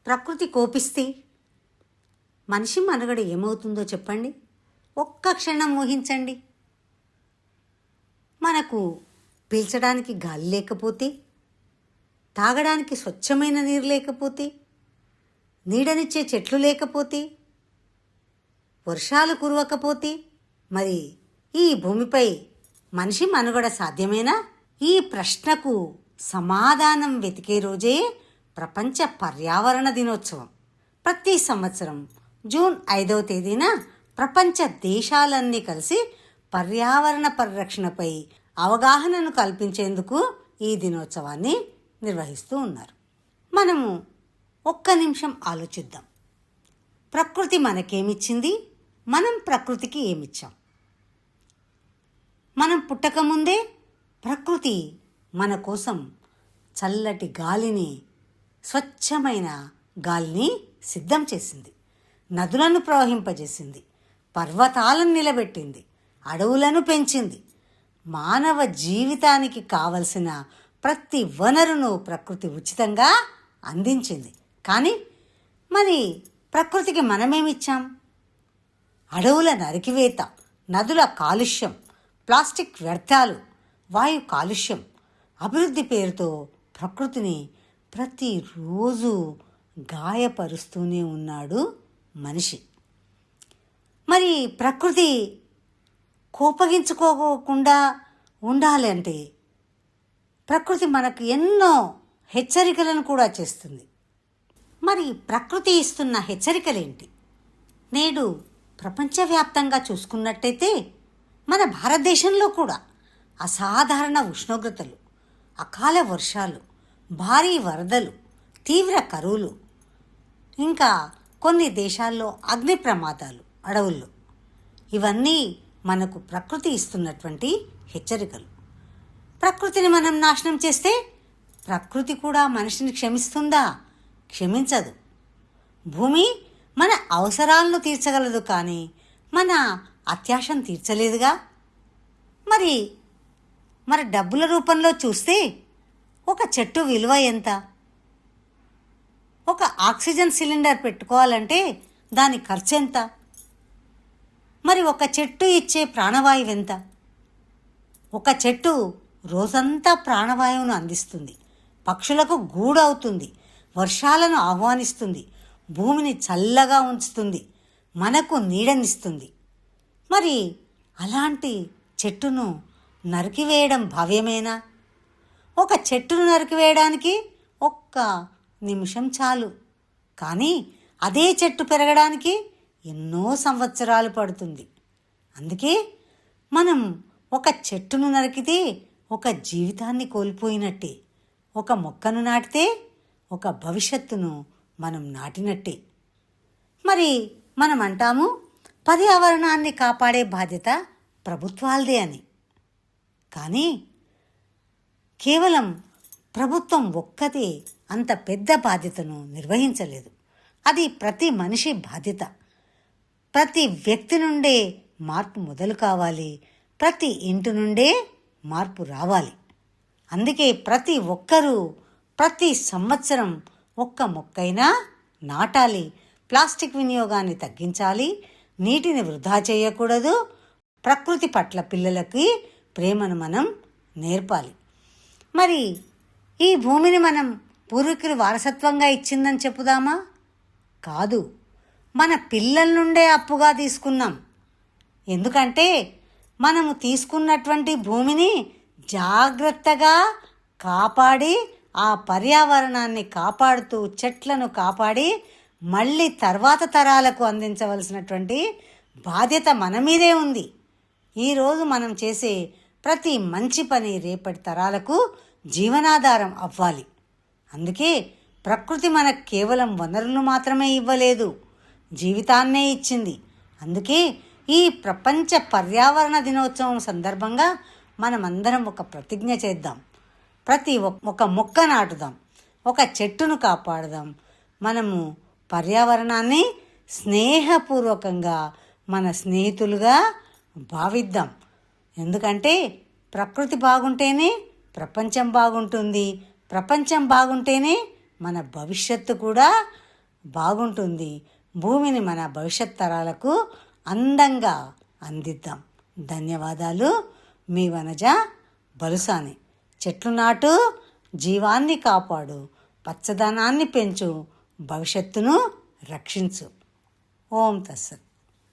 ప్రకృతి కోపిస్తే మనిషి మనుగడ ఏమవుతుందో చెప్పండి. ఒక్క క్షణం ఊహించండి. మనకు పీల్చడానికి గాలి లేకపోతే, తాగడానికి స్వచ్ఛమైన నీరు లేకపోతే, నీడనిచ్చే చెట్లు లేకపోతే, వర్షాలు కురవకపోతే మరి ఈ భూమిపై మనిషి మనుగడ సాధ్యమేనా? ఈ ప్రశ్నకు సమాధానం వెతికే రోజే ప్రపంచ పర్యావరణ దినోత్సవం. ప్రతి సంవత్సరం జూన్ 5వ తేదీన ప్రపంచ దేశాలన్నీ కలిసి పర్యావరణ పరిరక్షణపై అవగాహనను కల్పించేందుకు ఈ దినోత్సవాన్ని నిర్వహిస్తూ ఉన్నారు. మనము ఒక్క నిమిషం ఆలోచిద్దాం. ప్రకృతి మనకేమిచ్చింది, మనం ప్రకృతికి ఏమిచ్చాం? మనం పుట్టకముందే ప్రకృతి మన కోసం చల్లటి గాలిని, స్వచ్ఛమైన గాలిని సిద్ధం చేసింది. నదులను ప్రవహింపజేసింది, పర్వతాలను నిలబెట్టింది, అడవులను పెంచింది. మానవ జీవితానికి కావలసిన ప్రతి వనరును ప్రకృతి ఉచితంగా అందించింది. కానీ మరి ప్రకృతికి మనమేమిచ్చాం? అడవుల నరికివేత, నదుల కాలుష్యం, ప్లాస్టిక్ వ్యర్థాలు, వాయు కాలుష్యం, అభివృద్ధి పేరుతో ప్రకృతిని ప్రతిరోజు గాయపరుస్తూనే ఉన్నాడు మనిషి. మరి ప్రకృతి కోపగించుకోకుండా ఉండాలంటే ప్రకృతి మనకు ఎన్నో హెచ్చరికలను కూడా చేస్తుంది. మరి ప్రకృతి ఇస్తున్న హెచ్చరికలేంటి? నేడు ప్రపంచవ్యాప్తంగా చూసుకున్నట్టయితే మన భారతదేశంలో కూడా అసాధారణ ఉష్ణోగ్రతలు, అకాల వర్షాలు, భారీ వరదలు, తీవ్ర కరువులు, ఇంకా కొన్ని దేశాల్లో అగ్ని ప్రమాదాలు అడవుల్లో, ఇవన్నీ మనకు ప్రకృతి ఇస్తున్నటువంటి హెచ్చరికలు. ప్రకృతిని మనం నాశనం చేస్తే ప్రకృతి కూడా మనిషిని క్షమిస్తుందా? క్షమించదు. భూమి మన అవసరాలను తీర్చగలదు, కానీ మన అత్యాశను తీర్చలేదుగా. మరి డబ్బుల రూపంలో చూస్తే ఒక చెట్టు విలువ ఎంత? ఒక ఆక్సిజన్ సిలిండర్ పెట్టుకోవాలంటే దాని ఖర్చు ఎంత? మరి ఒక చెట్టు ఇచ్చే ప్రాణవాయువు ఎంత? ఒక చెట్టు రోజంతా ప్రాణవాయువును అందిస్తుంది, పక్షులకు గూడు అవుతుంది, వర్షాలను ఆహ్వానిస్తుంది, భూమిని చల్లగా ఉంచుతుంది, మనకు నీడనిస్తుంది. మరి అలాంటి చెట్టును నరికివేయడం భావ్యమేనా? ఒక చెట్టును నరికివేయడానికి ఒక్క నిమిషం చాలు, కానీ అదే చెట్టు పెరగడానికి ఎన్నో సంవత్సరాలు పడుతుంది. అందుకే మనం ఒక చెట్టును నరికితే ఒక జీవితాన్ని కోల్పోయినట్టే, ఒక మొక్కను నాటితే ఒక భవిష్యత్తును మనం నాటినట్టే. మరి మనం అంటాము పర్యావరణాన్ని కాపాడే బాధ్యత ప్రభుత్వాలదే అని. కానీ కేవలం ప్రభుత్వం ఒక్కతే అంత పెద్ద బాధ్యతను నిర్వహించలేదు. అది ప్రతి మనిషి బాధ్యత. ప్రతి వ్యక్తి నుండే మార్పు మొదలు కావాలి, ప్రతి ఇంటి నుండే మార్పు రావాలి. అందుకే ప్రతి ఒక్కరూ ప్రతి సంవత్సరం ఒక్క మొక్కైనా నాటాలి, ప్లాస్టిక్ వినియోగాన్ని తగ్గించాలి, నీటిని వృధా చేయకూడదు, ప్రకృతి పట్ల పిల్లలకి ప్రేమను మనం నేర్పాలి. మరి ఈ భూమిని మనం పూర్వీకులు వారసత్వంగా ఇచ్చిందని చెప్పుదామా? కాదు, మన పిల్లల నుండే అప్పుగా తీసుకున్నాం. ఎందుకంటే మనము తీసుకున్నటువంటి భూమిని జాగ్రత్తగా కాపాడి, ఆ పర్యావరణాన్ని కాపాడుతూ, చెట్లను కాపాడి మళ్ళీ తర్వాత తరాలకు అందించవలసినటువంటి బాధ్యత మన మీదే ఉంది. ఈరోజు మనం చేసే ప్రతి మంచి పని రేపటి తరాలకు జీవనాధారం అవ్వాలి. అందుకే ప్రకృతి మనకు కేవలం వనరులు మాత్రమే ఇవ్వలేదు, జీవితాన్నే ఇచ్చింది. అందుకే ఈ ప్రపంచ పర్యావరణ దినోత్సవం సందర్భంగా మనమందరం ఒక ప్రతిజ్ఞ చేద్దాం. ఒక మొక్క నాటుదాం, ఒక చెట్టును కాపాడుదాం. మనము పర్యావరణాన్ని స్నేహపూర్వకంగా మన స్నేహితులుగా భావిద్దాం. ఎందుకంటే ప్రకృతి బాగుంటేనే ప్రపంచం బాగుంటుంది, ప్రపంచం బాగుంటేనే మన భవిష్యత్తు కూడా బాగుంటుంది. భూమిని మన భవిష్యత్ తరాలకు అందంగా అందిద్దాం. ధన్యవాదాలు. మీ వనజ బలుసాని. చెట్లు నాటు, జీవాన్ని కాపాడు, పచ్చదనాన్ని పెంచు, భవిష్యత్తును రక్షించు. ఓం తత్సత్.